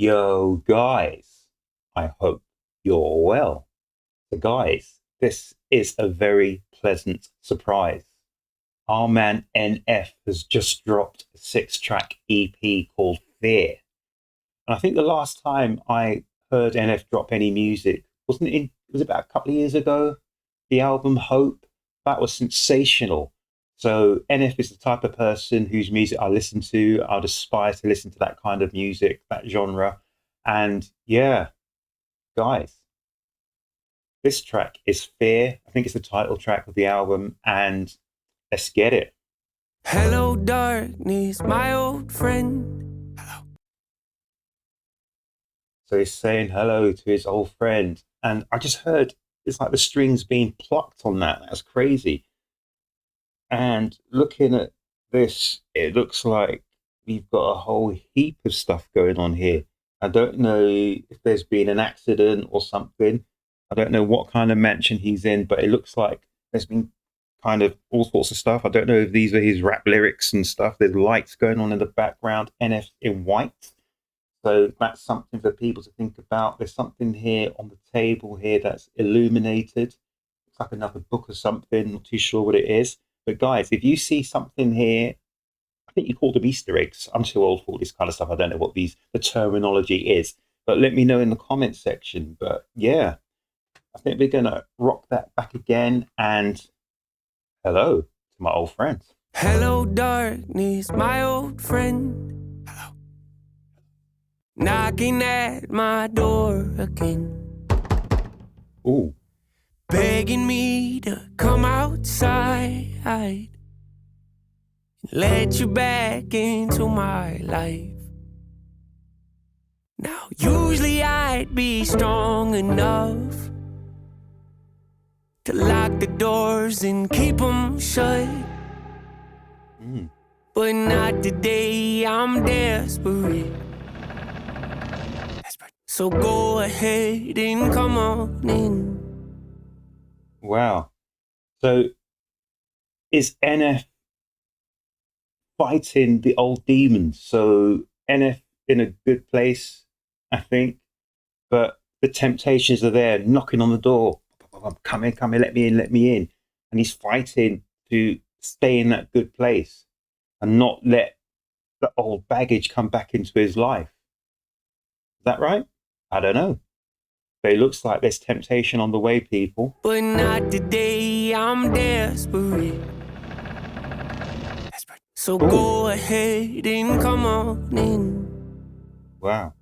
Yo, guys, I hope you're well. So, guys, this is a very pleasant surprise. Our man NF has just dropped a 6-track EP called Fear. And I think the last time I heard NF drop any music wasn't it? It was about a couple of years ago. The album Hope, that was sensational. So NF is the type of person whose music I listen to. I'd aspire to listen to that kind of music, that genre. And yeah, guys, this track is Fear. I think it's the title track of the album. And let's get it. Hello, darkness, my old friend. Hello. So he's saying hello to his old friend. And I just heard it's like the strings being plucked on that. That's crazy. And looking at this, it looks like we've got a whole heap of stuff going on here. I don't know if there's been an accident or something. I don't know what kind of mansion he's in, but it looks like there's been kind of all sorts of stuff. I don't know if these are his rap lyrics and stuff. There's lights going on in the background, NF in white. So that's something for people to think about. There's something here on the table here that's illuminated. It's like another book or something. Not too sure what it is. But guys, if you see something here, I think you call them Easter eggs. I'm too old for all this kind of stuff. I don't know what the terminology is. But let me know in the comments section. But yeah, I think we're going to rock that back again. And hello to my old friend. Hello, darkness, my old friend. Hello. Knocking at my door again. Ooh. Begging me to come outside. Let you back into my life. Now, usually I'd be strong enough to lock the doors and keep them shut. But not today, I'm desperate. So go ahead and come on in. Wow. So is NF fighting the old demons? So NF in a good place, I think, but the temptations are there, knocking on the door. Come in, let me in. And he's fighting to stay in that good place and not let the old baggage come back into his life. Is that right? I don't know. But it looks like there's temptation on the way, people. But not today, I'm desperate. So Ooh. Go ahead and come on in. Wow.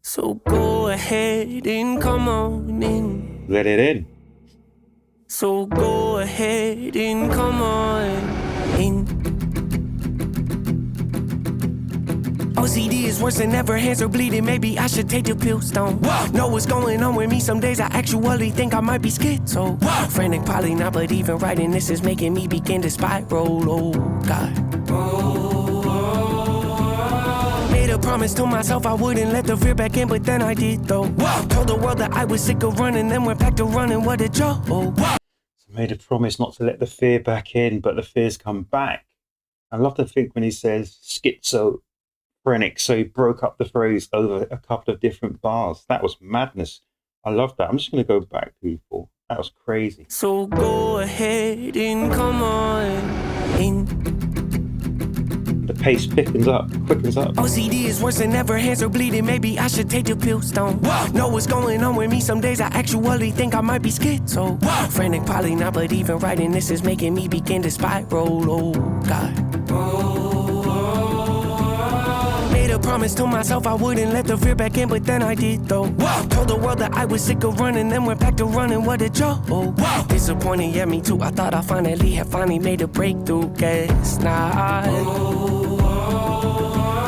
So go ahead and come on in. Let it in. So go ahead and come on in. OCD is worse than ever, hands are bleeding, maybe I should take the pills down. Know what's going on with me, some days I actually think I might be schizo. Frantic, probably not, but even writing this is making me begin to spiral, oh God. Made a promise to myself I wouldn't let the fear back in, but then I did though. Told the world that I was sick of running, then went back to running, what a joke. Made a promise not to let the fear back in, but the fear's come back. I love to think when he says schizophrenic, so he broke up the phrase over a couple of different bars. That was madness. I love that. I'm just going to go back, people. That was crazy. So go ahead and come on in. The pace quickens up. OCD is worse than ever, hands are bleeding, maybe I should take the pills down. Know what's going on with me, some days I actually think I might be schizo. Frantic, probably not, but even writing this is making me begin to spiral, oh God. Made a promise to myself I wouldn't let the fear back in, but then I did though. Told the world that I was sick of running, then went back to running, what a joke. Disappointed, yeah, me too, I thought I finally made a breakthrough, guess not.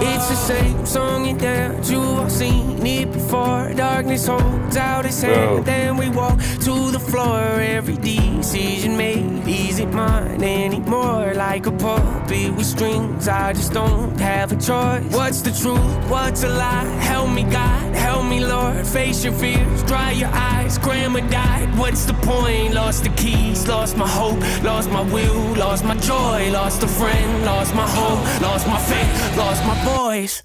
It's the same song and dance, you've all seen it before. Darkness holds out its hand, then we walk to the floor. Every decision made isn't mine anymore. Like a puppet with strings, I just don't have a choice. What's the truth, what's a lie? Help me God, help me Lord. Face your fears, dry your eyes. Grandma died, what's the point? Lost the keys, lost my hope, lost my will, lost my joy, lost a friend, lost my hope, lost my faith, lost my voice.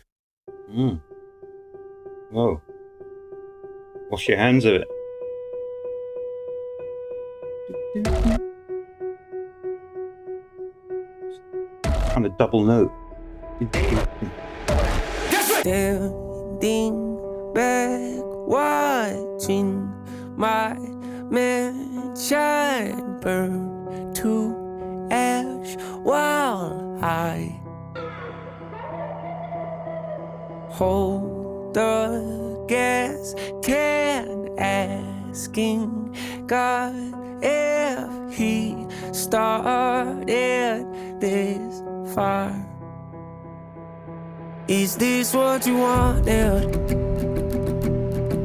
Whoa. Wash your hands of it. Kind of double note. Standing back, watching my mansion burn to ash while I hold the gas can, asking God if He started this fire. Is this what you wanted?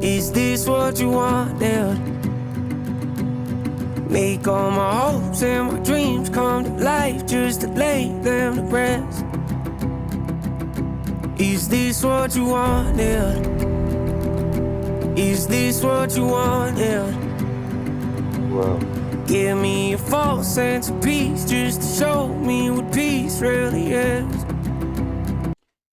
Is this what you wanted? Make all my hopes and my dreams come to life just to lay them to rest. Is this what you wanted? Is this what you wanted? Whoa. Give me a false sense of peace just to show me what peace really is.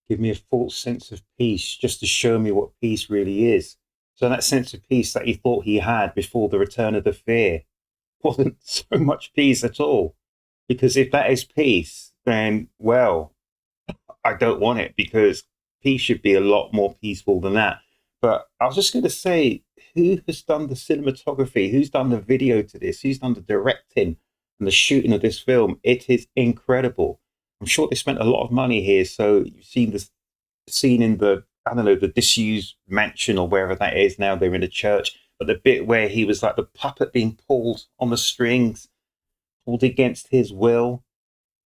Give me a false sense of peace just to show me what peace really is. So that sense of peace that he thought he had before the return of the fear wasn't so much peace at all. Because if that is peace, then, well, I don't want it, because peace should be a lot more peaceful than that. But I was just going to say, who has done the cinematography? Who's done the video to this? Who's done the directing and the shooting of this film? It is incredible. I'm sure they spent a lot of money here. So you've seen this scene in the, I don't know, the disused mansion or wherever that is now. They're in a church. But the bit where he was like the puppet being pulled on the strings, pulled against his will.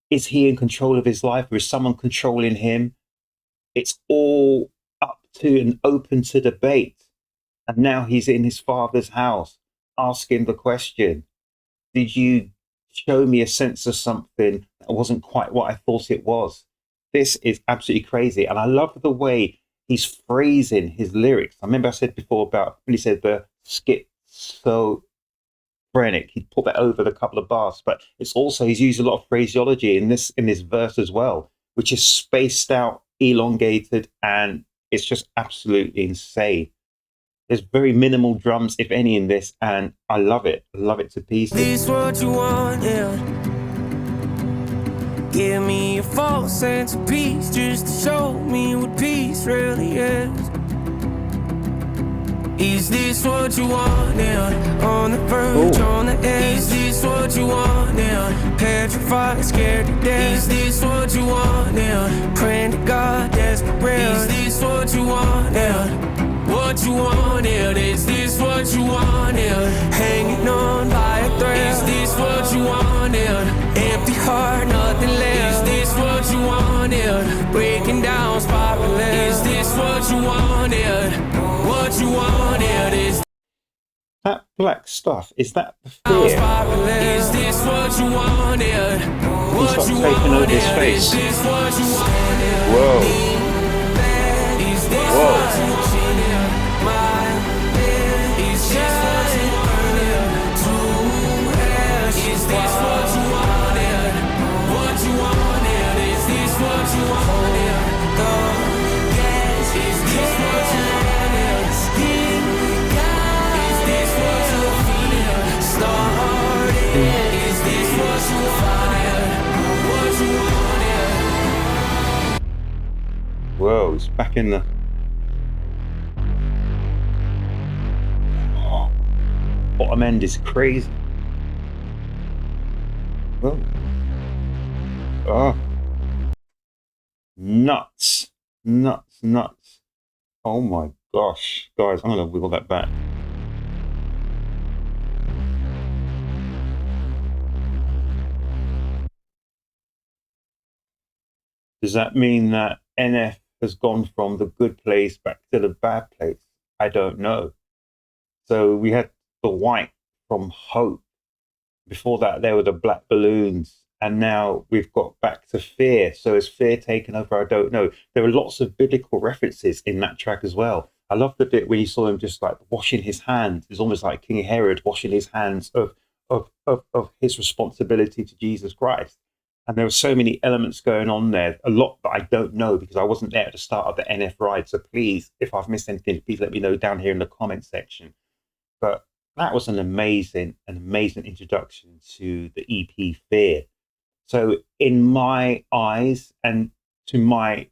Is he in control of his life, or is someone controlling him? It's all up to and open to debate. And now he's in his father's house asking the question, did you show me a sense of something that wasn't quite what I thought it was? This is absolutely crazy. And I love the way he's phrasing his lyrics. I remember I said before about when he said the schizophrenic, he'd put that over the couple of bars, but it's also, he's used a lot of phraseology in this verse as well, which is spaced out, elongated, and it's just absolutely insane. There's very minimal drums, if any, in this, and I love it. I love it to pieces. This what you want, yeah. Give me a false sense of peace just to show me what peace really is. Is this what you want, yeah? On the verge, on the edge. Is this what you want, yeah? Petrified, scared to death. Is this what you want, yeah? Praying to God, desperate. Is this what you want, yeah? What you wanted, is this what you wanted? Hanging on by a thread, is this what you wanted? Empty heart, nothing left, is this what you wanted? Breaking down, spiraling, is this what you wanted? What you wanted is that black stuff, is that the fear? Is this what you wanted? What you taking over his face. Is this what you wanted? Whoa. Is this Whoa. what you wanted? Is this what you wanted? To ash. Is this what you wanted? What you wanted? Is this what you wanted? The gas. Is this what you wanted? Is this what you wanted? Started. Is this what you wanted? What you wanted? Whoa, it's back in the... Oh, bottom end is crazy. Whoa. Oh. Nuts. Nuts, nuts. Oh my gosh. Guys, I'm going to wiggle that back. Does that mean that NF has gone from the good place back to the bad place? I don't know. So we had the white from Hope. Before that, there were the black balloons. And now we've got back to fear. So is fear taken over? I don't know. There are lots of biblical references in that track as well. I love the bit where you saw him just like washing his hands. It's almost like King Herod washing his hands of his responsibility to Jesus Christ. And there were so many elements going on there, a lot that I don't know because I wasn't there at the start of the NF ride. So please, if I've missed anything, please let me know down here in the comment section. But that was an amazing introduction to the EP Fear. So in my eyes and to my,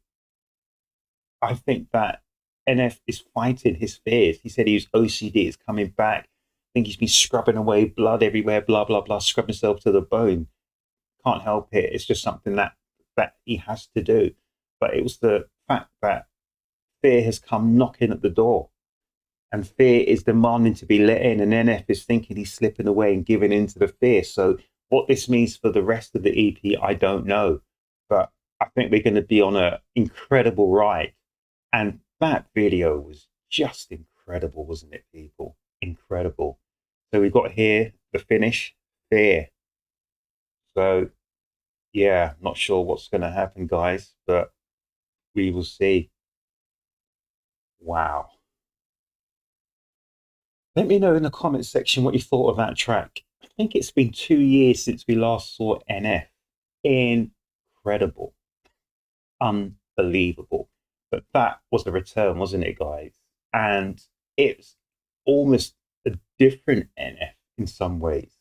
I think that NF is fighting his fears. He said he was OCD, it's coming back. I think he's been scrubbing away blood everywhere, blah, blah, blah, scrubbing himself to the bone. Can't help it. It's just something that he has to do. But it was the fact that fear has come knocking at the door, and fear is demanding to be let in, and NF is thinking he's slipping away and giving in to the fear. So what this means for the rest of the EP, I don't know. But I think we're going to be on an incredible ride. And that video was just incredible, wasn't it, people? Incredible. So we've got here the finish, fear. So yeah, not sure what's going to happen, guys, but we will see. Wow. Let me know in the comments section what you thought of that track. I think it's been 2 years since we last saw NF. Incredible. Unbelievable. But that was the return, wasn't it, guys? And it's almost a different NF in some ways.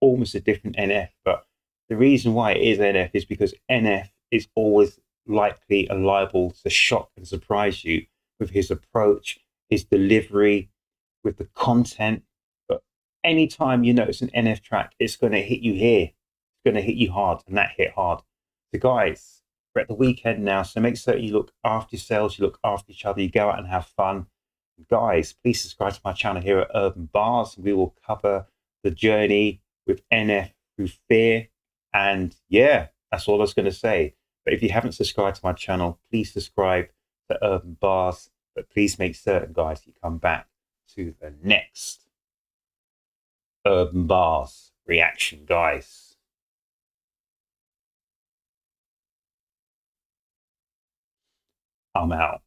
Almost a different NF. But the reason why it is NF is because NF is always likely and liable to shock and surprise you with his approach, his delivery, with the content. But anytime you notice an NF track, it's going to hit you here. It's going to hit you hard, and that hit hard. So, guys, we're at the weekend now, so make sure you look after yourselves, you look after each other, you go out and have fun. Guys, please subscribe to my channel here at Urb'n Barz. We will cover the journey with NF through fear. And yeah, that's all I was going to say. But if you haven't subscribed to my channel, please subscribe to Urb'n Barz. But please make certain, guys, you come back to the next Urb'n Barz reaction, guys. I'm out.